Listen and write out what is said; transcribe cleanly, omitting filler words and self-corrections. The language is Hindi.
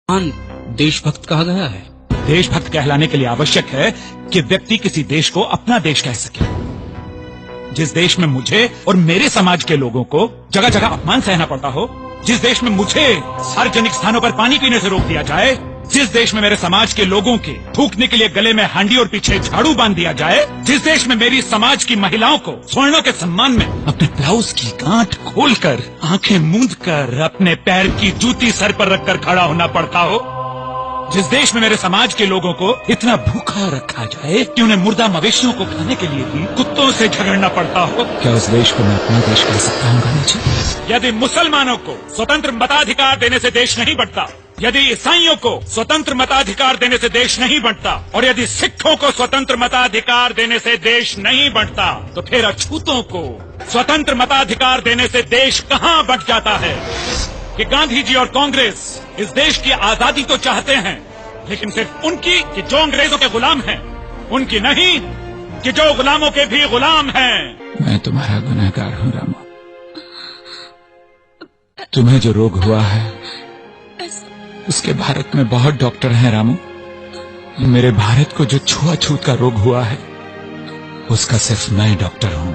देशभक्त कहा गया है। देशभक्त कहलाने के लिए आवश्यक है कि व्यक्ति किसी देश को अपना देश कह सके। जिस देश में मुझे और मेरे समाज के लोगों को जगह जगह अपमान सहना पड़ता हो, जिस देश में मुझे सार्वजनिक स्थानों पर पानी पीने से रोक दिया जाए, जिस देश में मेरे समाज के लोगों के थूकने के लिए गले में हांडी और पीछे झाड़ू बांध दिया जाए, जिस देश में मेरी समाज की महिलाओं को स्वर्णों के सम्मान में अपने ब्लाउज की गांठ खोलकर आंखें मूंद कर अपने पैर की जूती सर पर रखकर खड़ा होना पड़ता हो, जिस देश में मेरे समाज के लोगों को इतना भूखा रखा जाए कि उन्हें मुर्दा मवेशियों को खाने के लिए भी कुत्तों से झगड़ना पड़ता हो, क्या उस देश को मैं अपना देश कह सकता हूँ गांधी जी? यदि मुसलमानों को स्वतंत्र मताधिकार देने से देश नहीं बढ़ता, यदि ईसाइयों को स्वतंत्र मताधिकार देने से देश नहीं बढ़ता, और यदि सिखों को स्वतंत्र मताधिकार देने से देश नहीं बढ़ता, तो फिर अछूतों को स्वतंत्र मताधिकार देने से देश कहाँ बढ़ जाता है? कि गांधी जी और कांग्रेस इस देश की आजादी तो चाहते हैं, लेकिन सिर्फ उनकी कि जो अंग्रेजों के गुलाम हैं, उनकी नहीं कि जो गुलामों के भी गुलाम हैं। मैं तुम्हारा गुनहगार हूँ रामू। तुम्हें जो रोग हुआ है उसके भारत में बहुत डॉक्टर हैं रामू। मेरे भारत को जो छुआछूत का रोग हुआ है उसका सिर्फ मैं डॉक्टर हूँ।